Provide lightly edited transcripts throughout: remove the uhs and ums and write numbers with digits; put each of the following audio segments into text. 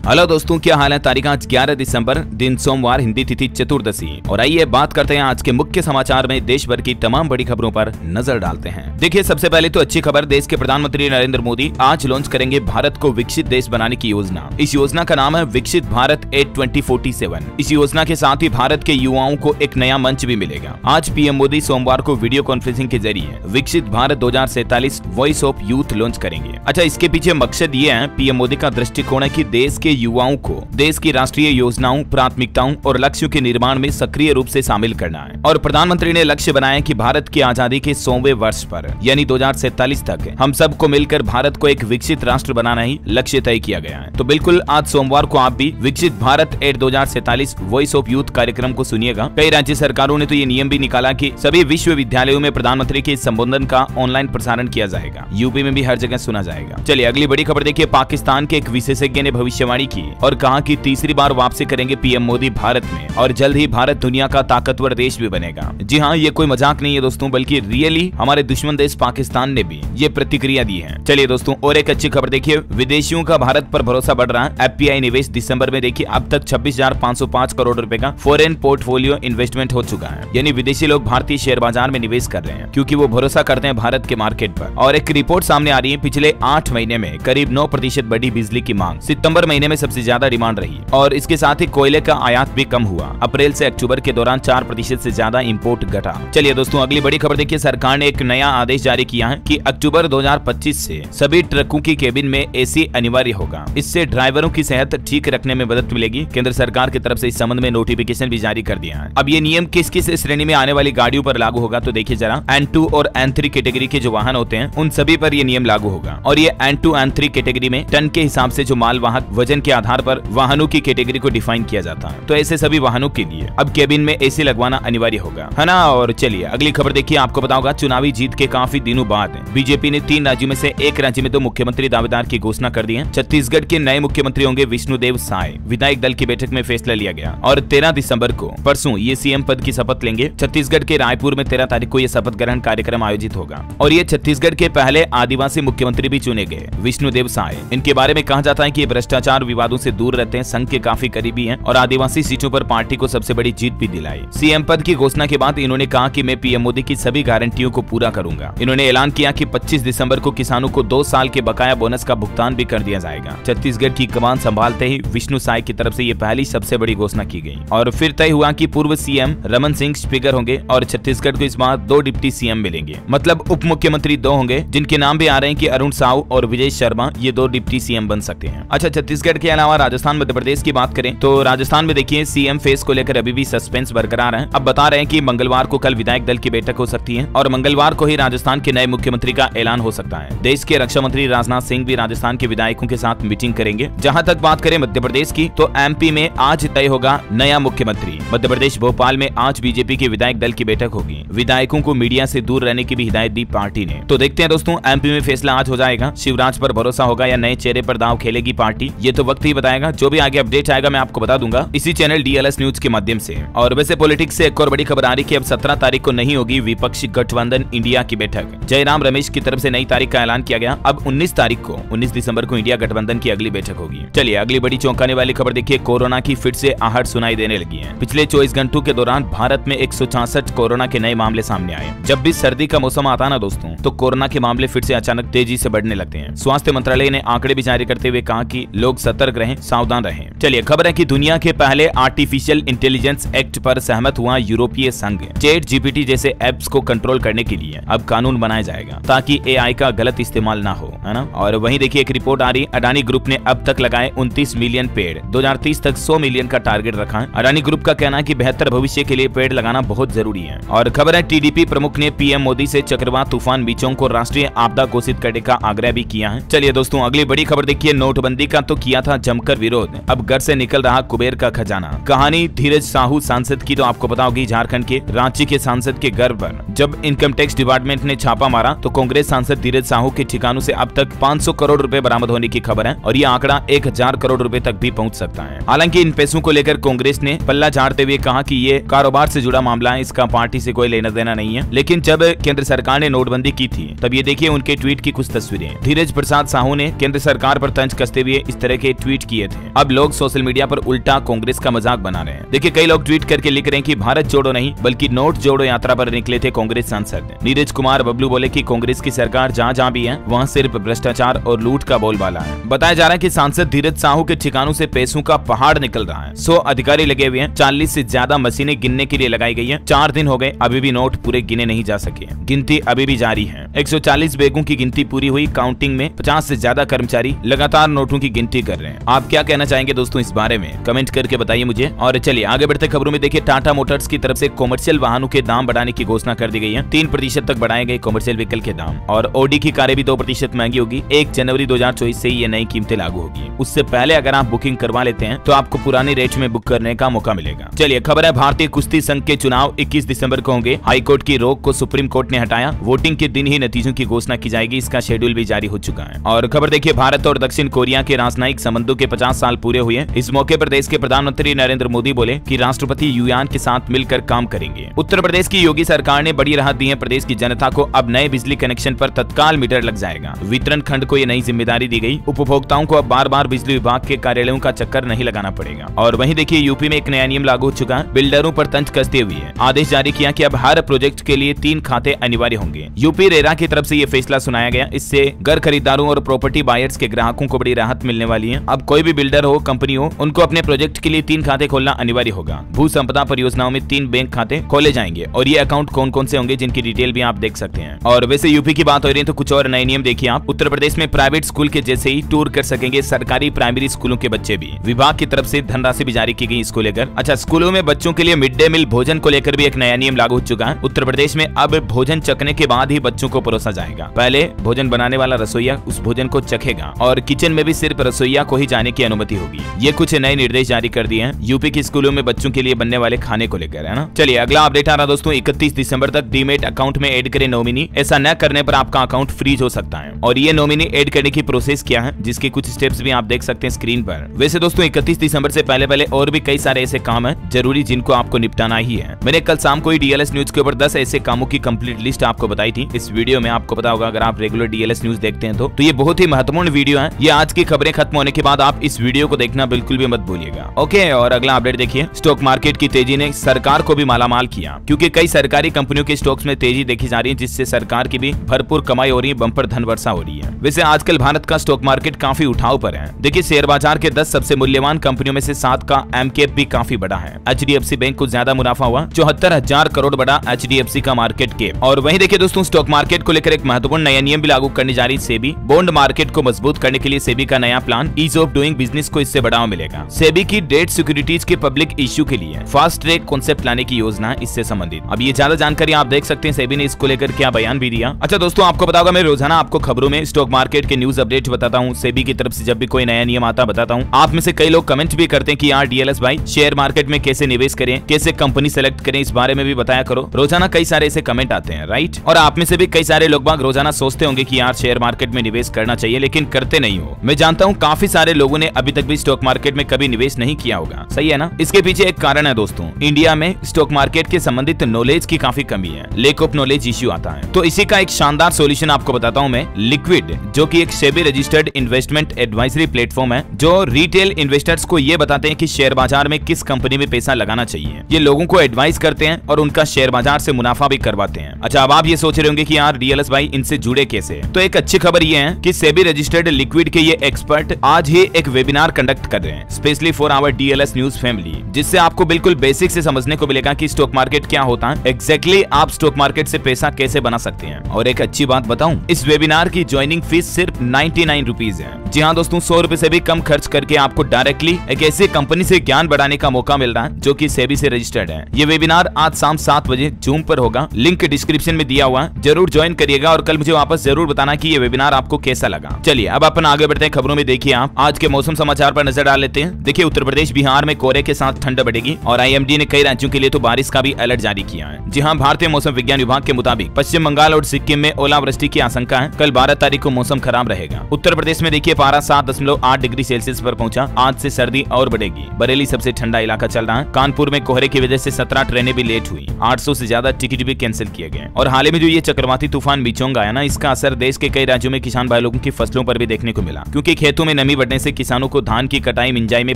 Hello दोस्तों, क्या हाल है। तारीख आज 11 दिसंबर, दिन सोमवार, हिंदी तिथि चतुर्दशी। और आइए बात करते हैं आज के मुख्य समाचार में देश भर की तमाम बड़ी खबरों पर नजर डालते हैं। देखिए, सबसे पहले तो अच्छी खबर, देश के प्रधानमंत्री नरेंद्र मोदी आज लॉन्च करेंगे भारत को विकसित देश बनाने की योजना। इस योजना का नाम है विकसित भारत 2047। इस योजना के साथ ही भारत के युवाओं को एक नया मंच भी मिलेगा। आज पीएम मोदी सोमवार को वीडियो कॉन्फ्रेंसिंग के जरिए विकसित Bharat 2047 voice of youth launch करेंगे। अच्छा, इसके पीछे मकसद ये है, पीएम मोदी का दृष्टिकोण है कि देश के युवाओं को देश की राष्ट्रीय योजनाओं, प्राथमिकताओं और लक्ष्यों के निर्माण में सक्रिय रूप से शामिल करना है। और प्रधानमंत्री ने लक्ष्य बनाया कि भारत की आजादी के 100वें वर्ष पर यानी 2047 तक हम सबको मिलकर भारत को एक विकसित राष्ट्र बनाना ही लक्ष्य तय किया गया है। तो बिल्कुल आज सोमवार को आप भी विकसित भारत 2047 वॉइस ऑफ यूथ कार्यक्रम को सुनिएगा। कई राज्य सरकारों ने तो ये नियम भी निकाला कि सभी विश्वविद्यालयों में प्रधानमंत्री के संबोधन का ऑनलाइन प्रसारण किया जाएगा। यूपी में भी हर जगह सुना जाएगा। चलिए अगली बड़ी खबर देखिए, पाकिस्तान के एक विशेषज्ञ ने भविष्यवाणी की और कहा कि तीसरी बार वापसी करेंगे पीएम मोदी भारत में और जल्द ही भारत दुनिया का ताकतवर देश भी बनेगा। जी हाँ, ये कोई मजाक नहीं है दोस्तों, बल्कि रियली हमारे दुश्मन देश पाकिस्तान ने भी ये प्रतिक्रिया दी है। चलिए दोस्तों, और एक अच्छी खबर देखिए, विदेशियों का भारत पर भरोसा बढ़ रहा है। एफपीआई निवेश दिसंबर में देखिए अब तक 26,505 करोड़ रुपए का फॉरेन पोर्टफोलियो इन्वेस्टमेंट हो चुका है। यानी विदेशी लोग भारतीय शेयर बाजार में निवेश कर रहे हैं क्योंकि वो भरोसा करते हैं भारत के मार्केट पर। और एक रिपोर्ट सामने आ रही है, पिछले 8 महीने में करीब 9% बढ़ी बिजली की मांग। सितंबर महीने में सबसे ज्यादा डिमांड रही और इसके साथ ही कोयले का आयात भी कम हुआ। अप्रैल से अक्टूबर के दौरान 4% से ज्यादा इंपोर्ट घटा। चलिए दोस्तों, अगली बड़ी खबर देखिए, सरकार ने एक नया आदेश जारी किया है कि अक्टूबर 2025 से सभी ट्रकों की केबिन में एसी अनिवार्य होगा। इससे ड्राइवरों की सेहत ठीक रखने में मदद मिलेगी। केंद्र सरकार की तरफ से इस संबंध में नोटिफिकेशन भी जारी कर दिया है। अब ये नियम किस किस श्रेणी में आने वाली गाड़ियों पर लागू होगा, तो देखिए जरा, N2 और N3 कैटेगरी के जो वाहन होते हैं उन सभी पर ये नियम लागू होगा। और ये N2 N3 कैटेगरी में टन के हिसाब से जो माल वाहक वजन के आधार पर वाहनों की कैटेगरी को डिफाइन किया जाता है। तो ऐसे सभी वाहनों के लिए अब केबिन में एसी लगवाना अनिवार्य होगा, है ना। और चलिए अगली खबर देखिए, आपको पता होगा चुनावी जीत के काफी दिनों बाद बीजेपी ने 3 राज्यों में से एक राज्य में 2 मुख्यमंत्री दावेदार की घोषणा कर दी है। छत्तीसगढ़ के नए मुख्यमंत्री होंगे विष्णुदेव साय। विधायक दल की बैठक में फैसला लिया गया और 13 दिसंबर को परसों ये सीएम पद की शपथ लेंगे। छत्तीसगढ़ के रायपुर में 13 तारीख को यह शपथ ग्रहण कार्यक्रम आयोजित होगा और ये छत्तीसगढ़ के पहले आदिवासी मुख्यमंत्री भी चुने गए, विष्णुदेव साय। इनके बारे में कहा जाता है कि भ्रष्टाचार विवादों से दूर रहते हैं, संघ के काफी करीबी हैं और आदिवासी सीटों पर पार्टी को सबसे बड़ी जीत भी दिलाई। सीएम पद की घोषणा के बाद इन्होंने कहा कि मैं पीएम मोदी की सभी गारंटियों को पूरा करूंगा। इन्होंने ऐलान किया कि 25 दिसंबर को किसानों को 2 साल के बकाया बोनस का भुगतान भी कर दिया जाएगा। छत्तीसगढ़ की कमान संभालते ही विष्णु साय की तरफ से ये पहली सबसे बड़ी घोषणा की गई और फिर तय हुआ कि पूर्व सीएम रमन सिंह स्पीकर होंगे और छत्तीसगढ़ को इस बार 2 डिप्टी सीएम मिलेंगे। मतलब उप मुख्यमंत्री 2 होंगे, जिनके नाम भी आ रहे हैं कि अरुण साहू और विजय शर्मा, ये 2 डिप्टी सीएम बन सकते हैं। अच्छा, छत्तीसगढ़ के अलावा राजस्थान, मध्य प्रदेश की बात करें तो राजस्थान में देखिए सीएम फेस को लेकर अभी भी सस्पेंस बरकरार है। अब बता रहे हैं कि मंगलवार को कल विधायक दल की बैठक हो सकती है और मंगलवार को ही राजस्थान के नए मुख्यमंत्री का ऐलान हो सकता है। देश के रक्षा मंत्री राजनाथ सिंह भी राजस्थान के विधायकों के साथ मीटिंग करेंगे। जहां तक बात करें मध्य प्रदेश की तो एमपी में आज तय होगा नया मुख्यमंत्री। मध्य प्रदेश भोपाल में आज बीजेपी के विधायक दल की बैठक होगी। विधायकों को मीडिया से दूर रहने की भी हिदायत दी पार्टी ने। तो देखते हैं दोस्तों, एमपी में फैसला आज हो जाएगा। शिवराज पर भरोसा होगा या नए चेहरे पर दांव खेलेगी पार्टी, ये तो वक्त ही बताएगा। जो भी आगे अपडेट आएगा मैं आपको बता दूंगा इसी चैनल डीएलएस न्यूज के माध्यम से। और वैसे पॉलिटिक्स से एक और बड़ी खबर आ रही कि अब 17 तारीख को नहीं होगी विपक्षी गठबंधन इंडिया की बैठक। जयराम रमेश की तरफ से नई तारीख का ऐलान किया गया। अब 19 तारीख को 19 दिसंबर को इंडिया गठबंधन की अगली बैठक होगी। चलिए अगली बड़ी चौंकाने वाली खबर देखिए, कोरोना की फिर से आहट सुनाई देने लगी है। पिछले 24 घंटों के दौरान भारत में 166 कोरोना के नए मामले सामने आए। जब भी सर्दी का मौसम आता ना दोस्तों, तो कोरोना के मामले फिर से अचानक तेजी से बढ़ने लगते हैं। स्वास्थ्य मंत्रालय ने आंकड़े भी जारी करते हुए कहा कि लोग सतर्क रहें, सावधान रहें। चलिए खबर है कि दुनिया के पहले आर्टिफिशियल इंटेलिजेंस एक्ट पर सहमत हुआ यूरोपीय संघ। चैट जीपीटी जैसे एप्स को कंट्रोल करने के लिए अब कानून बनाया जाएगा ताकि एआई का गलत इस्तेमाल ना हो, है ना। और वहीं देखिए एक रिपोर्ट आ रही, अडानी ग्रुप ने अब तक लगाए 29 मिलियन पेड़। 2030 तक 100 मिलियन का टारगेट रखा है। अडानी ग्रुप का कहना है कि बेहतर भविष्य के लिए पेड़ लगाना बहुत जरूरी है। और खबर है टीडीपी प्रमुख ने पीएम मोदी से चक्रवात तूफान मिचोंग को राष्ट्रीय आपदा घोषित करने का आग्रह भी किया है। चलिए दोस्तों अगली बड़ी खबर देखिए, नोटबंदी का तो किया था जमकर विरोध, अब घर से निकल रहा कुबेर का खजाना। कहानी धीरज साहू सांसद की तो आपको पता होगी, झारखंड के रांची के सांसद के घर पर जब इनकम टैक्स डिपार्टमेंट ने छापा मारा तो कांग्रेस सांसद धीरज साहू के ठिकानों से अब तक 500 करोड़ रुपए बरामद होने की खबर है और ये आंकड़ा 1000 करोड़ रुपए तक भी पहुंच सकता है। हालांकि इन पैसों को लेकर कांग्रेस ने पल्ला झाड़ते हुए कहा कि ये कारोबार से जुड़ा मामला है, इसका पार्टी से कोई लेना देना नहीं है। लेकिन जब केंद्र सरकार ने नोटबंदी की थी तब ये देखिए उनके ट्वीट की कुछ तस्वीरें। धीरज प्रसाद साहू ने केंद्र सरकार पर तंज कसते हुए इस तरह के ट्वीट किए थे। अब लोग सोशल मीडिया पर उल्टा कांग्रेस का मजाक बना रहे हैं। देखिए कई लोग ट्वीट करके लिख रहे हैं कि भारत जोड़ो नहीं बल्कि नोट जोड़ो यात्रा पर निकले थे कांग्रेस सांसद। नीरज कुमार बबलू बोले कि कांग्रेस की सरकार जहां भी है वहां सिर्फ भ्रष्टाचार और लूट का बोलबाला है। बताया जा रहा है कि सांसद धीरज साहू के ठिकानों से पैसों का पहाड़ निकल रहा है। 100 अधिकारी लगे हुए हैं, 40 से ज्यादा मशीनें गिनने के लिए लगाई गई है। 4 दिन हो गए, अभी भी नोट पूरे गिने नहीं जा सके। गिनती अभी भी जारी है। 140 बैगों की गिनती पूरी हुई। काउंटिंग में 50 से ज्यादा कर्मचारी लगातार नोटों की गिनती कर रहे हैं। आप क्या कहना चाहेंगे दोस्तों इस बारे में? कमेंट करके बताइए मुझे। और चलिए आगे बढ़ते खबरों में। देखिए टाटा मोटर्स की तरफ से कॉमर्शियल वाहनों के दाम बढ़ाने की घोषणा कर दी गई है। 3% तक बढ़ाए गए कॉमर्शियल व्हीकल के दाम। और ऑडी की कारें भी 2% महंगी होगी। 1 जनवरी 2024 से ये नई कीमतें लागू होगी। उससे पहले अगर आप बुकिंग करवा लेते हैं तो आपको पुराने रेट में बुक करने का मौका मिलेगा। चलिए खबर है भारतीय कुश्ती संघ के चुनाव 21 दिसंबर को होंगे। हाईकोर्ट की रोक को सुप्रीम कोर्ट ने हटाया। वोटिंग के दिन ही नतीजों की घोषणा की जाएगी। इसका शेड्यूल भी जारी हो चुका है। और खबर देखिए भारत और दक्षिण कोरिया के राजनयिक संबंधों के 50 साल पूरे हुए। इस मौके पर देश के प्रधानमंत्री नरेंद्र मोदी बोले कि राष्ट्रपति युआन के साथ मिलकर काम करेंगे। उत्तर प्रदेश की योगी सरकार ने बड़ी राहत दी है। प्रदेश की जनता को अब नए बिजली कनेक्शन पर तत्काल मीटर लग जाएगा। वितरण खंड को यह नई जिम्मेदारी दी गई। उपभोक्ताओं को अब बार-बार बिजली विभाग के कार्यालयों का चक्कर नहीं लगाना पड़ेगा। और वहीं देखिए यूपी में एक नया नियम लागू हो चुका है। बिल्डरों पर तंज कसते हुए आदेश जारी किया कि अब हर प्रोजेक्ट के लिए 3 खाते अनिवार्य होंगे। यूपी रेरा की तरफ से यह फैसला सुनाया गया। इससे घर खरीदारों और प्रॉपर्टी बायर्स के ग्राहकों को बड़ी राहत मिलने वाली है। अब कोई भी बिल्डर हो, कंपनी हो, उनको अपने प्रोजेक्ट के लिए 3 खाते खोलना अनिवार्य होगा। भू संपदा परियोजनाओं में 3 बैंक खाते खोले जाएंगे और ये अकाउंट कौन कौन से होंगे जिनकी डिटेल भी आप देख सकते हैं। और वैसे यूपी की बात हो रही है तो कुछ और नए नियम देखिए आप। उत्तर प्रदेश में प्राइवेट स्कूल के जैसे ही टूर कर सकेंगे सरकारी प्राइमरी स्कूलों के बच्चे भी। विभाग की तरफ से धनराशि भी जारी की गई इसको लेकर। अच्छा, स्कूलों में बच्चों के लिए मिड डे मील भोजन को लेकर भी एक नया नियम लागू हो चुका है। उत्तर प्रदेश में अब भोजन चखने के बाद ही बच्चों को परोसा जाएगा। पहले भोजन बनाने वाला रसोईया उस भोजन को चखेगा और किचन में भी सिर्फ रसोईया को ही जाने की अनुमति होगी। ये कुछ नए निर्देश जारी कर दिए हैं यूपी के स्कूलों में बच्चों के लिए बनने वाले खाने को लेकर, है ना। चलिए अगला अपडेट आ रहा दोस्तों। 31 दिसंबर तक डीमेट अकाउंट में ऐड करें नॉमिनी। ऐसा न करने पर आपका अकाउंट फ्रीज हो सकता है। और ये नॉमिनी ऐड करने की प्रोसेस क्या है, जिसके कुछ स्टेप्स भी आप देख सकते हैं स्क्रीन पर। वैसे दोस्तों 31 दिसंबर से पहले और भी कई सारे ऐसे काम है जरूरी जिनको आपको निपटाना ही है। मैंने कल शाम को ही डीएलएस न्यूज के ऊपर 10 ऐसे कामों की कंप्लीट लिस्ट आपको बताई थी। इस वीडियो में आपको पता होगा, अगर आप रेगुलर डीएलएस न्यूज देखते हैं तो ये बहुत ही महत्वपूर्ण वीडियो है। ये आज की खबरें खत्म होने के बाद आप इस वीडियो को देखना बिल्कुल भी मत भूलिएगा। ओके, और अगला अपडेट देखिए। स्टॉक मार्केट की तेजी ने सरकार को भी मालामाल किया, क्योंकि कई सरकारी कंपनियों के स्टॉक्स में तेजी देखी जा रही है, जिससे सरकार की भी भरपूर कमाई हो रही है, बम्पर धन वर्षा हो रही है। वैसे आजकल भारत का स्टॉक मार्केट काफी उठाव पर है। देखिए शेयर बाजार के 10 सबसे मूल्यवान कंपनियों में से 7 का एमकेप भी काफी बड़ा है। एचडीएफसी बैंक को ज्यादा मुनाफा हुआ, 74,000 करोड़ बड़ा एचडीएफसी का मार्केट कैप। और वहीं देखिए दोस्तों स्टॉक मार्केट को लेकर एक महत्वपूर्ण नया नियम भी लागू करने जा रही सेबी। बॉन्ड मार्केट को मजबूत करने के लिए सेबी का नया plan ease of doing business को इससे बढ़ावा मिलेगा। सेबी की डेट सिक्योरिटीज के पब्लिक इश्यू के लिए फास्ट ट्रैक कॉन्सेप्ट लाने की योजना है इससे संबंधित। अब ये ज्यादा जानकारी आप देख सकते हैं सेबी ने इसको लेकर क्या बयान भी दिया। अच्छा दोस्तों, आपको पता होगा मैं रोजाना आपको खबरों में स्टॉक मार्केट के न्यूज अपडेट बताता हूँ। सेबी की तरफ से जब भी कोई नया नियम आता बताता हूँ। आप में से कई लोग कमेंट भी करते हैं कि यार डीएलएस भाई शेयर मार्केट में कैसे निवेश करें, कैसे कंपनी सेलेक्ट करें, इस बारे में भी बताया करो। रोजाना कई सारे ऐसे कमेंट आते हैं, राइट। और आप में से भी कई सारे लोग बाग रोजाना सोचते होंगे कि यार शेयर मार्केट में निवेश करना चाहिए, लेकिन करते नहीं हो। मैं जानता हूँ काफी सारे लोगों ने अभी तक भी स्टॉक मार्केट में कभी निवेश नहीं किया होगा, सही है ना। इसके पीछे एक कारण है दोस्तों, इंडिया में स्टॉक मार्केट के संबंधित नॉलेज की काफी कमी है, लैक ऑफ नॉलेज इश्यू आता है। तो इसी का एक शानदार सॉल्यूशन आपको बताता हूँ मैं, लिक्विड, जो कि एक SEBI registered investment advisory platform है, जो रिटेल इन्वेस्टर्स को ये बताते हैं कि शेयर बाजार में किस कंपनी में पैसा लगाना चाहिए। ये लोगों को एडवाइस करते हैं और उनका शेयर बाजार से मुनाफा भी करवाते हैं। अच्छा, अब आप ये सोच रहे होंगे कि यार डीएलएस भाई इनसे जुड़े कैसे। तो एक अच्छी खबर ये है कि सेबी रजिस्टर्ड लिक्विड के ये एक्सपर्ट आज ही एक वेबिनार कंडक्ट कर रहे हैं specially for our DLS news family, जिससे आपको बिल्कुल बेसिक से समझने को मिलेगा कि स्टॉक मार्केट क्या होता है, एग्जैक्टली आप स्टॉक मार्केट से पैसा कैसे बना सकते हैं। और एक अच्छी बात बताऊं, इस वेबिनार की ज्वाइनिंग फीस सिर्फ 99 रुपीज है। जी हाँ दोस्तों, 100 रुपए से भी कम खर्च करके आपको डायरेक्टली एक ऐसी कंपनी से ज्ञान बढ़ाने का मौका मिल रहा है जो कि सेबी से रजिस्टर्ड है। ये वेबिनार आज शाम 7 बजे जूम पर होगा, लिंक डिस्क्रिप्शन में दिया हुआ है, जरूर ज्वाइन करिएगा और कल मुझे वापस जरूर बताना कि ये वेबिनार आपको कैसा लगा। चलिए अब अपन आगे बढ़ते हैं खबरों में। देखिए आप आज के मौसम समाचार पर नजर डाल लेते हैं। देखिए उत्तर प्रदेश बिहार में कोहरे के साथ ठंड बढ़ेगी और आईएमडी ने कई राज्यों के लिए तो बारिश का भी अलर्ट जारी किया है। जी हाँ, भारतीय मौसम विज्ञान विभाग के मुताबिक पश्चिम बंगाल और सिक्किम में ओलावृष्टि की आशंका है। कल 12 तारीख को मौसम खराब रहेगा। उत्तर प्रदेश में देखिए पारा 7.8 डिग्री सेल्सियस पर पहुंचा। आज से सर्दी और बढ़ेगी। बरेली सबसे ठंडा इलाका चल रहा है। कानपुर में कोहरे की वजह से 17 ट्रेनें भी लेट हुई। 800 से ज्यादा टिकट भी कैंसिल किए गए। और हाल ही में जो ये चक्रवाती तूफान मिचोंग आया ना, इसका असर देश के कई राज्यों में किसान भाई लोगों की फसलों पर भी देखने को मिला, क्योंकि खेतों में नमी बढ़ने से किसानों को धान की कटाई मिंजाई में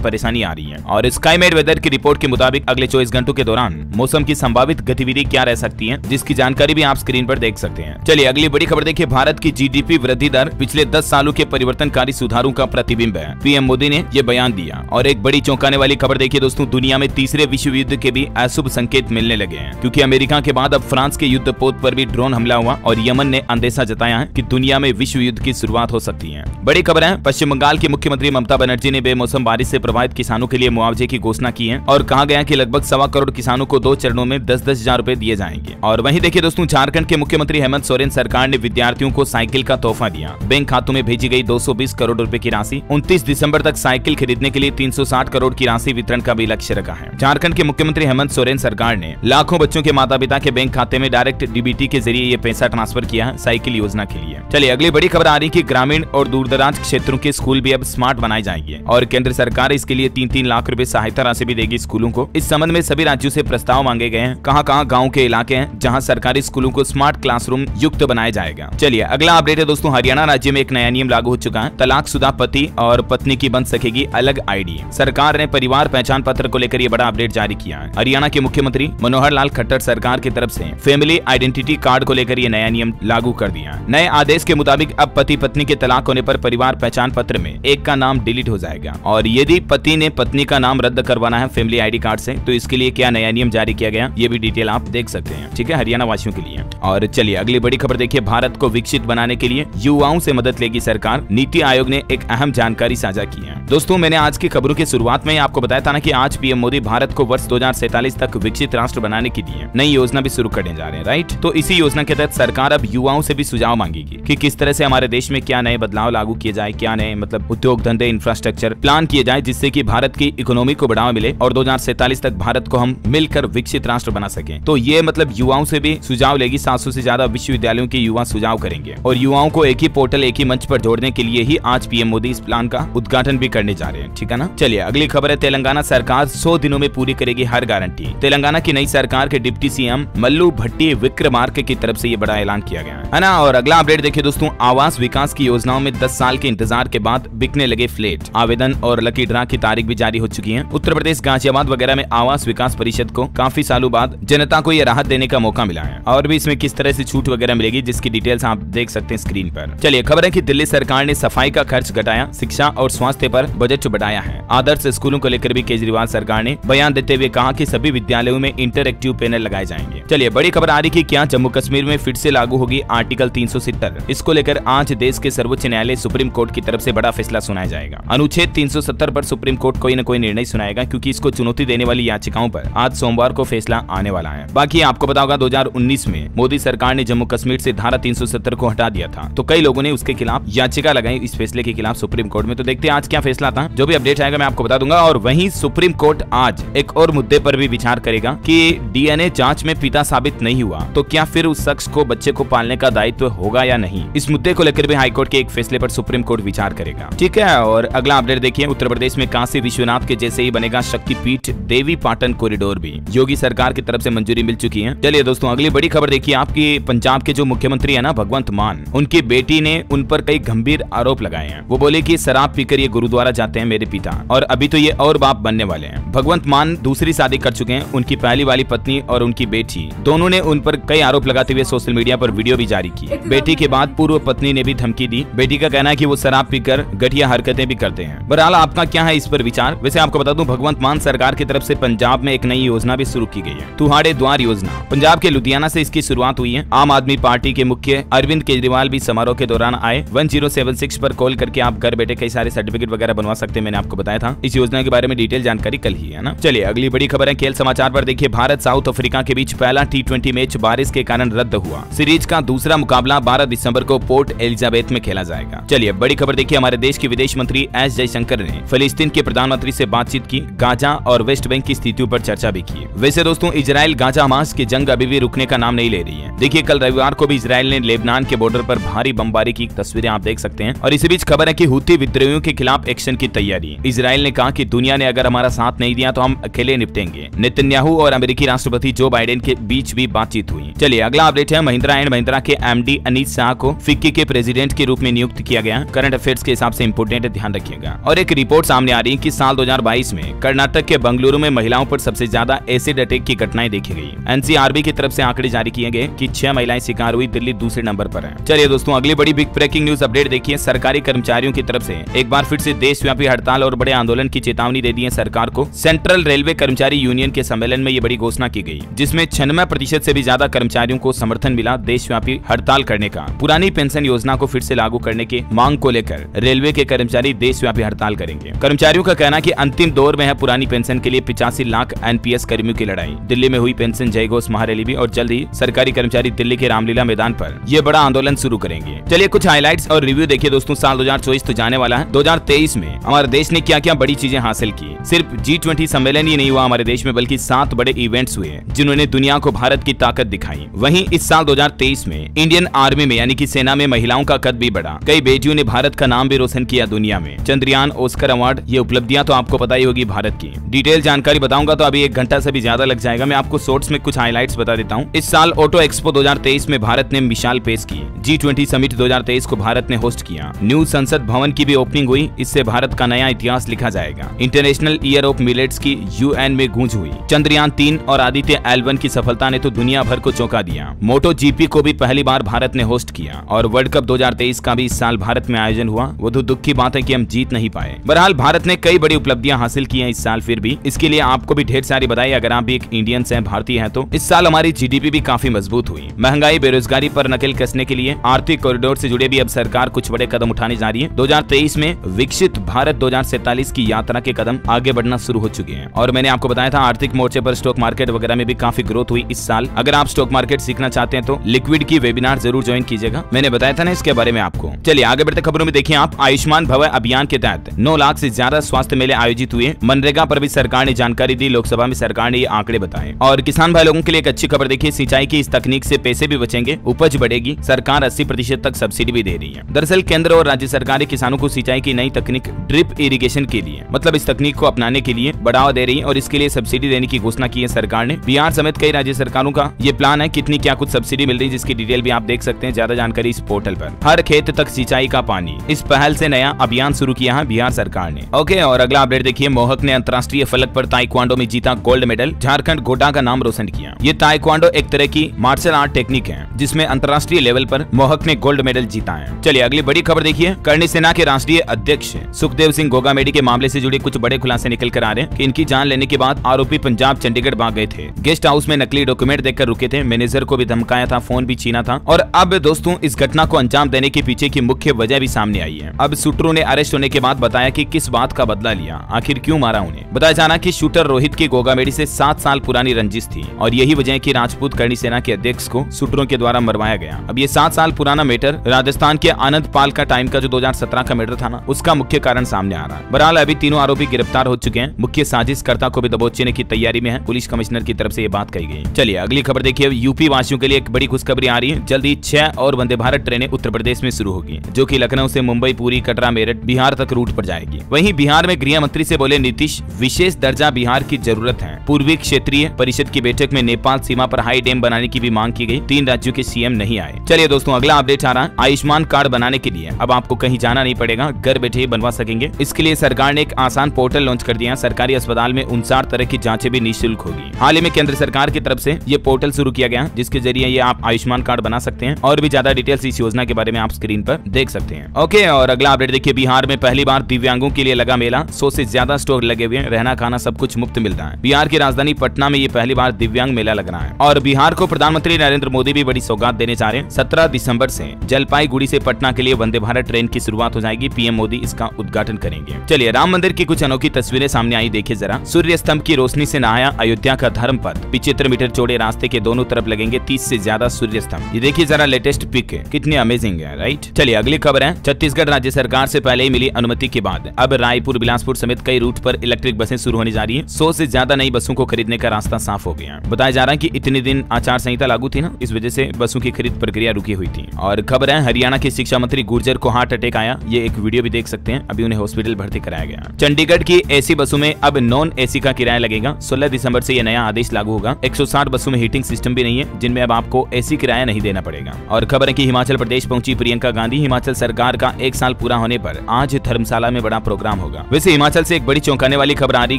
परेशानी आ रही है। और स्काईमेट वेदर की रिपोर्ट के मुताबिक अगले 24 घंटों के दौरान मौसम की संभावित गतिविधि क्या रह सकती है, जिसकी जानकारी भी आप स्क्रीन पर देख सकते हैं। चलिए अगली बड़ी खबर देखिए। भारत की जीडीपी वृद्धि दर पिछले 10 सालों के परिवर्तनकारी सुधारों का प्रतिबिंब है, पीएम मोदी ने यह बयान दिया। और एक बड़ी चौंकाने वाली खबर देखिए दोस्तों, दुनिया में तीसरे विश्व युद्ध के भी अशुभ संकेत मिलने लगे हैं, क्योंकि अमेरिका के बाद अब फ्रांस के युद्ध पोत पर भी ड्रोन हमला हुआ और यमन ने अंदेशा जताया है कि दुनिया में विश्व युद्ध की शुरुआत हो सकती है। बड़ी खबर है, पश्चिम बंगाल की मुख्यमंत्री ममता बनर्जी ने बेमौसम बारिश से प्रभावित किसानों के लिए मुआवजे की घोषणा की है और कहा गया कि लगभग 1.25 करोड़ किसानों को 2 चरणों में 10-10 हजार रुपए दिए जाएंगे। और वहीं देखिए दोस्तों, झारखंड के मुख्यमंत्री हेमंत सोरेन सरकार ने विद्यार्थियों को साइकिल का तोहफा दिया। बैंक खातों में भेजी गई 220 करोड़ रुपए की राशि। 29 दिसंबर तक साइकिल खरीदने के लिए 360 करोड़ की राशि वितरण का भी लक्ष्य रखा है। झारखंड के मुख्यमंत्री हेमंत सोरेन सरकार ने लाखों बच्चों के माता पिता के बैंक खाते में डायरेक्ट डीबीटी के जरिए ये पैसा ट्रांसफर किया है साइकिल योजना के लिए। चलिए अगली बड़ी खबर आ रही कि ग्रामीण और दूरदराज क्षेत्रों के स्कूल भी अब स्मार्ट बनाए जाएंगे और केंद्र सरकार इसके लिए 3-3 लाख रुपए सहायता राशि भी देगी स्कूलों को। इस संबंध में सभी राज्यों से प्रस्ताव मांगे गए हैं। कहां-कहां गांव के इलाके हैं जहां सरकारी स्कूलों को स्मार्ट क्लासरूम युक्त बनाया जाएगा। चलिए अगला अपडेट है दोस्तों, हरियाणा राज्य में एक नया नियम लागू हो चुका है। तलाकशुदा पति और पत्नी की बन सकेगी अलग आईडी। सरकार ने परिवार पहचान पत्र को लेकर यह बड़ा अपडेट जारी किया है। हरियाणा के मुख्यमंत्री मनोहर लाल खट्टर सरकार की तरफ से फैमिली आइडेंटिटी कार्ड को लेकर यह नया नियम लागू कर दिया। नए आदेश के मुताबिक अब पति पत्नी के तलाक होने पर परिवार पहचान पत्र में एक का नाम डिलीट हो जाएगा और यदि पति ने पत्नी का नाम रद्द करवाना है फैमिली आईडी कार्ड से, तो इसके लिए क्या नया नियम जारी किया गया, ये भी डिटेल आप देख सकते हैं। ठीक है, हरियाणा वासियों के लिए। और चलिए अगली बड़ी खबर देखिए, भारत को विकसित बनाने के लिए युवाओं से मदद लेगी सरकार। नीति आयोग ने एक अहम जानकारी साझा की है। दोस्तों मैंने आज की खबरों की शुरुआत में आपको बताया था ना कि आज पीएम मोदी भारत को वर्ष 2047 तक विकसित राष्ट्र बनाने के लिए नई योजना भी शुरू करने जा रहे हैं, राइट। तो इसी योजना के तहत सरकार अब युवाओं से भी सुझाव मांगेगी कि किस तरह से हमारे देश में क्या नए बदलाव लागू किए जाए, क्या नए मतलब उद्योग धंधे इंफ्रास्ट्रक्चर प्लान किए जाए, जिससे कि भारत की इकोनॉमी को बढ़ावा मिले और 2047 तक भारत को हम मिलकर विकसित राष्ट्र बना सके। तो ये मतलब युवाओं से भी सुझाव लेगी। 700 से ज्यादा विश्वविद्यालयों के युवा सुझाव करेंगे और युवाओं को एक ही पोर्टल एक ही मंच पर जोड़ने के लिए ही आज पीएम मोदी इस प्लान का उद्घाटन भी करने जा रहे हैं। ठीक है ना। चलिए अगली खबर है, तेलंगाना सरकार 100 दिनों में पूरी करेगी हर गारंटी। तेलंगाना की नई सरकार के डिप्टी सीएम मल्लू भट्टी विक्रमार्के की तरफ से ये बड़ा ऐलान किया गया है ना। और अगला अपडेट देखिए दोस्तों, आवास विकास की योजनाओं में 10 साल के इंतजार के बाद बिकने लगे फ्लैट। आवेदन और लकी ड्रा की तारीख भी जारी हो चुकी है। उत्तर प्रदेश गाजियाबाद वगैरह में आवास विकास परिषद को काफी सालों बाद जनता को यह राहत देने का मौका मिला है और भी इसमें किस तरह से छूट वगैरह मिलेगी, जिसकी डिटेल्स आप देख सकते हैं स्क्रीन पर। चलिए खबर है कि दिल्ली सरकार ने सफाई का खर्च घटाया, शिक्षा और स्वास्थ्य पर बजट बढ़ाया है। आदर्श स्कूलों को लेकर भी केजरीवाल सरकार ने बयान देते हुए कहा कि सभी विद्यालयों में इंटरएक्टिव पैनल लगाए जाएंगे। चलिए बड़ी खबर आ रही कि क्या जम्मू कश्मीर में फिर से लागू होगी आर्टिकल 370। इसको लेकर आज देश के सर्वोच्च न्यायालय सुप्रीम कोर्ट की तरफ से बड़ा फैसला सुनाया जाएगा। अनुच्छेद 370 पर सुप्रीम कोर्ट कोई न कोई निर्णय सुनाएगा, क्योंकि इसको चुनौती देने वाली याचिकाओं पर आज सोमवार को फैसला आने वाला है। बाकी आपको पता होगा 2019 में मोदी सरकार ने जम्मू कश्मीर से धारा 370 को हटा दिया था, तो कई लोगों ने उसके खिलाफ याचिका लगाई इस फैसले के खिलाफ सुप्रीम कोर्ट में। तो देखते हैं आज क्या फैसला था। जो भी अपडेट आएगा मैं आपको बता दूंगा। और वहीं सुप्रीम कोर्ट आज एक और मुद्दे पर भी विचार करेगा कि डीएनए जांच में पिता साबित नहीं हुआ तो क्या फिर उस शख्स को बच्चे को पालने का दायित्व होगा या नहीं। इस मुद्दे को लेकर भी हाईकोर्ट के एक फैसले पर सुप्रीम कोर्ट विचार करेगा। ठीक है। और अगला अपडेट देखिए, उत्तर प्रदेश में काशी विश्वनाथ के जैसे ही बनेगा शक्तिपीठ देवी पाटन कॉरिडोर भी योगी सरकार की तरफ से मंजूरी मिल चुकी है। चलिए दोस्तों अगली बड़ी खबर देखिए, आपकी पंजाब के जो मुख्यमंत्री है ना भगवंत मान, उनकी बेटी ने उन पर कई गंभीर आरोप लगाए हैं। वो बोले कि शराब पीकर ये गुरुद्वारा जाते हैं मेरे पिता, और अभी तो ये और बाप बनने वाले हैं। भगवंत मान दूसरी शादी कर चुके हैं। उनकी पहली वाली पत्नी और उनकी बेटी दोनों ने उन पर कई आरोप लगाते हुए सोशल मीडिया पर वीडियो भी जारी की। बेटी के बाद पूर्व पत्नी ने भी धमकी दी। बेटी का कहना है कि वो शराब पीकर घटिया हरकतें भी करते हैं। बहरहाल आपका क्या है इस पर विचार। वैसे आपको बता दूं, भगवंत मान सरकार की तरफ से पंजाब में एक नई योजना भी शुरू की गई है, तुहाड़े द्वार योजना। पंजाब के लुधियाना से इसकी शुरुआत हुई है। आम आदमी पार्टी के मुख्य अरविंद केजरीवाल भी समारोह के दौरान आए। 1076 पर कॉल करके आप घर बैठे कई सारे सर्टिफिकेट वगैरह बनवा सकते हैं। मैंने आपको बताया था इस योजना के बारे में डिटेल जानकारी कल ही है ना। चलिए अगली बड़ी खबर है, खेल समाचार पर देखिए, भारत साउथ अफ्रीका के बीच पहला T20 मैच बारिश के कारण रद्द हुआ। सीरीज का दूसरा मुकाबला 12 दिसंबर को पोर्ट एलिजाबेथ में खेला जाएगा। चलिए बड़ी खबर देखिए, हमारे देश के विदेश मंत्री एस जयशंकर ने फिलिस्तीन के प्रधानमंत्री से बातचीत की। गाजा और वेस्ट बैंक की स्थितियों पर चर्चा भी की। वैसे दोस्तों इजराइल गाजा हमास की जंग अभी भी रुकने का नाम नहीं ले रही है। देखिए कल रविवार को भी इजराइल ने लेबनान के बॉर्डर पर भारी बमबारी की तस्वीरें आप देख सकते हैं। और इसी बीच खबर है कि हुती विद्रोहियों के खिलाफ एक्शन की तैयारी। इजराइल ने कहा कि दुनिया ने अगर हमारा साथ नहीं दिया तो हम अकेले निपटेंगे। नेतन्याहू और अमेरिकी राष्ट्रपति जो बाइडेन के बीच भी बातचीत हुई। चलिए अगला अपडेट है, महिंद्रा एंड महिंद्रा के एमडी अनीस शाह को फिक्की के प्रेसिडेंट के रूप में नियुक्त किया गया। करंट अफेयर्स के हिसाब से इम्पोर्टेंट है, ध्यान रखिएगा। और एक रिपोर्ट सामने आ रही है कि साल 2022 में कर्नाटक के बंगलुरु में महिलाओं पर सबसे ज्यादा एसिड अटैक की घटनाएं देखी गई। एनसीआरबी की तरफ से आंकड़े जारी किए गए कि 6 महिलाएं शिकार हुई, दिल्ली दूसरे नंबर पर है। चलिए दोस्तों, अगली बड़ी बिग ब्रेकिंग न्यूज अपडेट देखिए। सरकारी कर्मचारियों की तरफ से एक बार फिर से देशव्यापी हड़ताल और बड़े आंदोलन की चेतावनी दे दी है सरकार को। सेंट्रल रेलवे कर्मचारी यूनियन के सम्मेलन में ये बड़ी घोषणा की गई, जिसमें 96% से भी ज्यादा कर्मचारियों को समर्थन मिला देशव्यापी हड़ताल करने का। पुरानी पेंशन योजना को फिर से लागू करने की मांग को लेकर रेलवे के कर्मचारी देशव्यापी हड़ताल करेंगे। कर्मचारियों का कहना कि अंतिम दौर में है पुरानी पेंशन के लिए 85 लाख एनपीएस कर्मियों की लड़ाई। दिल्ली में हुई पेंशन जय घोष महारैली भी, और जल्द ही सरकारी कर्मचारी दिल्ली के रामलीला मैदान पर यह बड़ा आंदोलन शुरू करेंगे। चलिए कुछ हाइलाइट्स और रिव्यू देखिए दोस्तों। साल 2024 तो जाने वाला है। 2023 में हमारे देश ने क्या क्या बड़ी चीजें हासिल की। सिर्फ G20 सम्मेलन ही नहीं हुआ हमारे देश में, बल्कि 7 बड़े इवेंट्स हुए जिन्होंने दुनिया को भारत की ताकत दिखाई। वहीं इस साल 2023 में इंडियन आर्मी में यानी कि सेना में महिलाओं का कद भी बढ़ा। कई बेटियों ने भारत का नाम भी रोशन किया दुनिया में। चंद्रयान, ऑस्कर अवार्ड, ये उपलब्धियां तो आपको पता ही होगी भारत की। डिटेल जानकारी बताऊंगा तो अभी 1 घंटा से भी ज्यादा लग जाएगा। मैं आपको शॉर्ट्स में कुछ हाइलाइट्स बता देता हूं। इस साल ऑटो एक्सपो 2023 में भारत ने मिसाल पेश की। G20 समिट 2023 को भारत ने होस्ट किया। न्यू संसद भवन की भी ओपनिंग हुई। इससे भारत का नया इतिहास लिखा जाएगा। इंटरनेशनल ईयर ऑफ मिलेट्स की UN में गूंज हुई। चंद्रयान 3 और आदित्य L1 की सफलता ने तो दुनिया भर को चौंका दिया। मोटो GP को भी पहली बार भारत ने होस्ट किया। और वर्ल्ड कप 2023 का भी इस साल भारत में आयोजन हुआ। वो तो दुख की बात है कि हम जीत नहीं पाए। बहरहाल भारत ने कई बड़ी उपलब्धियां हासिल की हैं इस साल। फिर भी इसके लिए आपको भी ढेर सारी बधाई, अगर आप भी एक इंडियन से भारतीय हैं तो। इस साल हमारी GDP भी काफी मजबूत हुई। महंगाई, बेरोजगारी पर नकेल कसने के लिए आर्थिक कॉरिडोर से जुड़े भी अब सरकार कुछ बड़े कदम उठाने जा रही है। 2023 में विकसित भारत 2047 की यात्रा के कदम आगे बढ़ना शुरू हो चुके हैं। और मैंने आपको बताया था आर्थिक मोर्चे पर स्टॉक मार्केट वगैरह में भी काफी ग्रोथ हुई इस साल। अगर आप स्टॉक मार्केट सीखना चाहते हैं तो लिक्विड की वेबिनार जरूर ज्वाइन कीजिएगा। मैंने बताया था ना इसके बारे में आपको। चलिए आगे बढ़ते खबरों में देखिए आप। आयुष्मान भव अभियान के तहत 9 लाख से ज्यादा स्वास्थ्य मेले आयोजित हुए। मनरेगा पर भी सरकार ने जानकारी दी। लोकसभा में सरकार ने ये आंकड़े बताए। और किसान भाई लोगों के लिए एक अच्छी खबर देखिए। सिंचाई की इस तकनीक से पैसे भी बचेंगे, उपज बढ़ेगी। सरकार 80% तक सब्सिडी भी दे रही है। दरअसल केंद्र और राज्य सरकारें किसानों को सिंचाई की नई तकनीक ड्रिप इरिगेशन के लिए, मतलब इस तकनीक को अपनाने के लिए बढ़ावा दे रही है और इसके लिए सब्सिडी देने की घोषणा की है सरकार ने। बिहार समेत कई राज्य सरकारों का ये प्लान है। कितनी क्या कुछ सब्सिडी मिल रही है जिसकी डिटेल भी आप देख सकते हैं। ज्यादा जानकारी इस पोर्टल पर। हर खेत तक सिंचाई का पानी, इस पहल से नया अभियान शुरू किया है बिहार सरकार ने। ओके, और अगला अपडेट देखिए। मोहक ने अंतर्राष्ट्रीय फलक पर ताइक्वांडो में जीता गोल्ड मेडल। झारखंड गोड्डा का नाम रोशन किया। ये ताइक्वांडो एक तरह की मार्शल आर्ट टेक्निक है जिसमें अंतर्राष्ट्रीय लेवल पर मोहक ने गोल्ड मेडल जीता है। चलिए अगली बड़ी खबर देखिए। करणी सेना के राष्ट्रीय अध्यक्ष सुखदेव सिंह गोगामेडी के मामले से जुड़े कुछ बड़े खुलासे निकल कर आ रहे हैं कि इनकी जान लेने के बाद आरोपी पंजाब चंडीगढ़ भाग गए थे। गेस्ट हाउस में नकली डॉक्यूमेंट देखकर रुके थे। मैनेजर को भी धमकाया था, फोन भी छीना था। और अब दोस्तों इस घटना को अंजाम देने के पीछे की मुख्य वजह भी सामने आई है। अब शूटरों ने अरेस्ट होने के बाद बताया कि किस बात का बदला लिया, आखिर क्यों मारा उन्हें। बताया जाना कि शूटर रोहित की गोगामेडी से 7 साल पुरानी रंजिश थी और यही वजह है कि राजपूत करणी सेना के अध्यक्ष को शूटरों के द्वारा मरवाया गया। अब ये 7 साल पुराना मैटर राजस्थान के आनंद पाल का टाइम का जो 2017 का मैटर था ना, उसका मुख्य कारण सामने आ रहा है। बहरहाल अभी तीनों आरोपी गिरफ्तार हो चुके हैं। मुख्य साजिशकर्ता को भी दबोचने की तैयारी में है। पुलिस कमिश्नर की तरफ से ये बात कही गई। चलिए अगली खबर देखिए। यूपी वासियों के लिए एक बड़ी खुशखबरी आ रही है। जल्द ही 6 और वंदे भारत ट्रेनें उत्तर प्रदेश में शुरू होगी, जो कि लखनऊ से मुंबई, पुरी, कटरा, मेरठ, बिहार तक रूट पर जाएगी। वहीं बिहार में गृह मंत्री से बोले नीतीश, विशेष दर्जा बिहार की जरूरत है। पूर्वी क्षेत्रीय परिषद की बैठक में नेपाल सीमा पर हाई डैम बनाने की भी मांग की गई। 3 राज्यों के सीएम नहीं आए। चलिए दोस्तों अगला अपडेट आ रहा है। आयुष्मान कार्ड बनाने के लिए अब आपको कहीं जाना नहीं पड़ेगा, घर बैठे ही बनवा सकेंगे। इसके लिए सरकार ने एक आसान पोर्टल लॉन्च कर दिया। सरकारी अस्पताल में 59 तरह की जांचें भी निःशुल्क होगी। हाल ही में केंद्र सरकार की तरफ से ये पोर्टल शुरू किया गया, जिसके जरिए ये आप आयुष्मान कार्ड बना सकते हैं। और भी ज्यादा डिटेल्स इस योजना के बारे में आप स्क्रीन पर देख सकते हैं। ओके, और अगला अपडेट देखिए। बिहार में पहली बार दिव्यांगों के लिए लगा मेला। 100 से ज्यादा स्टोर लगे हुए हैं। रहना खाना सब कुछ मुफ्त मिलता है। बिहार की राजधानी पटना में ये पहली बार दिव्यांग मेला लग रहा है। और बिहार को प्रधानमंत्री नरेंद्र मोदी भी बड़ी सौगात देने जा रहे हैं। 17 दिसंबर से जलपाईगुड़ी से पटना के लिए वंदे भारत ट्रेन की शुरुआत हो जाएगी। पीएम मोदी इसका उद्घाटन करेंगे। चलिए राम मंदिर की कुछ अनोखी तस्वीरें सामने आई, देखिए जरा। सूर्य स्तंभ की रोशनी से नहाया अयोध्या का धर्म पथ। 75 मीटर चौड़े रास्ते के दोनों तरफ लगेंगे 30 से ज्यादा सूर्य स्तंभ। ये देखिए जरा लेटेस्ट पिक है, कितनी अमेजिंग है, राइट। चलिए अगली खबर है। छत्तीसगढ़ राज्य सरकार से पहले ही मिली अनुमति के बाद अब रायपुर, बिलासपुर समेत कई रूट पर इलेक्ट्रिक बसें शुरू होने जा रही है। 100 से ज्यादा नई बसों को खरीदने का रास्ता साफ हो गया। बताया जा रहा है कि इतने दिन आचार संहिता लागू थी ना, इस वजह से बसों की खरीद प्रक्रिया रुकी हुई थी। और खबर है हरियाणा के शिक्षा मंत्री गुर्जर को हार्ट अटैक आया। ये एक वीडियो भी देख सकते हैं। अभी उन्हें हॉस्पिटल भर्ती कराया गया। चंडीगढ़ की एसी बसों में अब नॉन एसी का किराया लगेगा। 16 दिसंबर से यह नया आदेश लागू होगा। 160 बसों में हीटिंग सिस्टम भी नहीं है, जिनमें अब आपको एसी किराया नहीं देना पड़ेगा। और खबर है कि हिमाचल प्रदेश पहुंची प्रियंका गांधी। हिमाचल सरकार का 1 साल पूरा होने पर आज धर्मशाला में बड़ा प्रोग्राम होगा। वैसे हिमाचल से एक बड़ी चौंकाने वाली खबर आ रही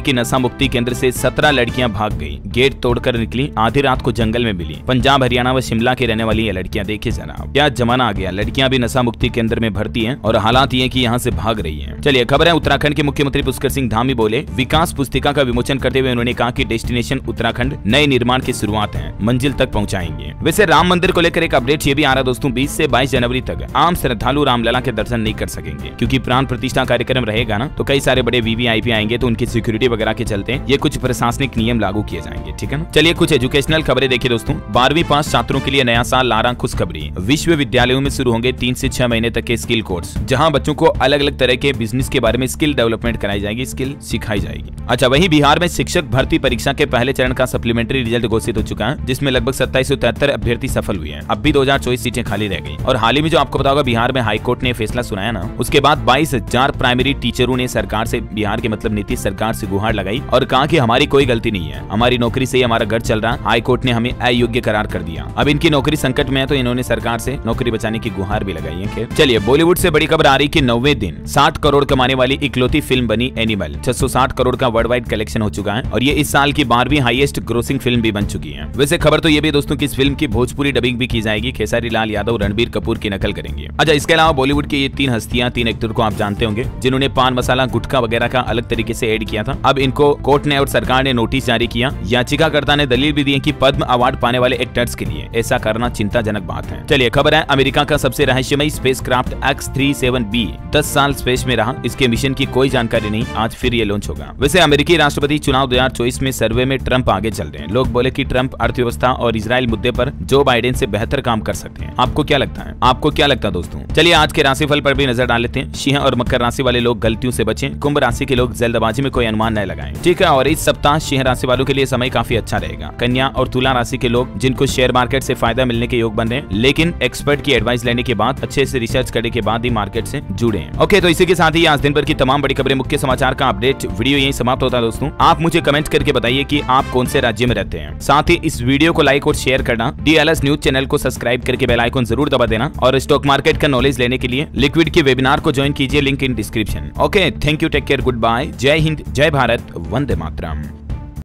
कि नशा मुक्ति केंद्र से 17 लड़कियां भाग गई, गेट तोड़कर निकली, आधी रात को जंगल में मिली। पंजाब, हरियाणा व शिमला के रहने वाली ये लड़कियां, देखिए जनाब क्या जमाना आ गया, लड़कियां भी नशा मुक्ति केंद्र में भर्ती हैं और हालात ये कि यहाँ से भाग रही हैं। चलिए खबर है उत्तराखंड के मुख्यमंत्री पुष्कर सिंह धामी बोले, विकास पुस्तिका का विमोचन करते हुए उन्होंने कहा कि डेस्टिनेशन उत्तराखंड नए निर्माण की शुरुआत है, मंजिल तक पहुंचाएंगे। वैसे राम मंदिर को लेकर एक अपडेट ये भी आ रहा दोस्तों, 20 से 22 जनवरी तक आम श्रद्धालु रामलला के दर्शन नहीं कर सकेंगे क्योंकि प्राण प्रतिष्ठा कार्यक्रम रहेगा ना, तो कई सारे बड़े वीवीआईपी आएंगे, तो उनकी सिक्योरिटी वगैरह के चलते ये कुछ प्रशासनिक नियम लागू किए जाएंगे, ठीक है ना। चलिए कुछ एजुकेशनल खबरें देखिए दोस्तों। 12वीं पास छात्रों के लिए नया साल ला रहा खुशखबरी, विश्वविद्यालयों में शुरू होंगे 3 से 6 महीने तक के स्किल कोर्स, जहां बच्चों को अलग अलग तरह के बिजनेस के बारे में स्किल डेवलपमेंट कराई जाएगी, स्किल सिखाई जाएगी। अच्छा, वहीं बिहार में शिक्षक भर्ती परीक्षा के पहले चरण का सप्लीमेंट्री रिजल्ट घोषित हो चुका है, जिसमें लगभग 2773 अभ्यर्थी सफल हुए हैं। अब भी 2024 सीटें खाली रह गई। और हाल ही में जो आपको बताओगे बिहार में हाईकोर्ट ने फैसला सुनाया ना, उसके बाद 22,000 प्राइमरी टीचरों ने सरकार से, बिहार के मतलब नीतीश सरकार से गुहार लगाई और कहा कि हमारी कोई गलती नहीं है, हमारी नौकरी से ही हमारा घर चल रहा, हाईकोर्ट ने हमें अयोग्य करार कर दिया। अब इनकी नौकरी संकट में है, तो इन्होंने सरकार से नौकरी बचाने की गुहार भी लगाई है। चलिए बॉलीवुड से बड़ी खबर आ रही कि 90वें दिन 60 करोड़ कमाने वाली इकलौती फिल्म बनी एनिमल। 660 करोड़ का वर्ल्ड वाइड कलेक्शन हो चुका है और ये इस साल की 12वीं हाईएस्ट ग्रोसिंग फिल्म भी बन चुकी है। वैसे खबर तो ये भी दोस्तों कि इस फिल्म की भोजपुरी डबिंग भी की जाएगी, खेसारी लाल यादव रणबीर कपूर की नकल करेंगे। अच्छा, इसके अलावा बॉलीवुड की ये 3 हस्तियां, 3 एक्टर को आप जानते होंगे जिन्होंने पान मसाला, गुटखा वगैरह का अलग तरीके से ऐड किया था। अब इनको कोर्ट ने और सरकार ने नोटिस जारी किया। याचिकाकर्ता ने दलील भी दी कि पद्म अवार्ड पाने वाले एक्टर्स के लिए ऐसा करना चिंताजनक बात है। चलिए खबर है अमेरिका का सबसे रहस्यमयी स्पेसक्राफ्ट X-37B 10 साल स्पेस में रहा, इसके मिशन की कोई जानकारी नहीं, आज फिर ये लॉन्च होगा। वैसे अमेरिकी राष्ट्रपति चुनाव 2024 में सर्वे में ट्रंप आगे चल रहे हैं। लोग बोले कि ट्रंप अर्थव्यवस्था और इजराइल मुद्दे पर जो बाइडेन से बेहतर काम कर सकते हैं। आपको क्या लगता है? आपको क्या लगता है दोस्तों? चलिए आज के राशिफल पर भी नजर डाल लेते हैं। सिंह और मकर राशि वाले लोग गलतियों से बचें। कुंभ राशि के लोग जल्दबाजी में कोई अनुमान न लगाएं, ठीक है। और इस सप्ताह सिंह राशि वालों के लिए समय काफी अच्छा रहेगा। कन्या और तुला राशि के लोग जिनको शेयर मार्केट से फायदा मिलने के योग बन रहे हैं, लेकिन एक्सपर्ट की एडवाइस लेने के बाद, अच्छे से रिसर्च करने के बाद ही मार्केट से जुड़े हैं। ओके, तो इसी के साथ ही आज दिन भर की तमाम बड़ी खबरें, मुख्य समाचार का अपडेट वीडियो यहीं समाप्त होता है दोस्तों। आप मुझे कमेंट करके बताइए कि आप कौन से राज्य में रहते हैं। साथ ही इस वीडियो को लाइक और शेयर करना, DLS न्यूज चैनल को सब्सक्राइब करके बेल आइकन जरूर दबा देना और स्टॉक मार्केट का नॉलेज लेने के लिए लिक्विड के वेबिनार को ज्वाइन कीजिए, link in description. Okay, thank you, take care, goodbye, जय हिंद, जय भारत, वंदे मातरम।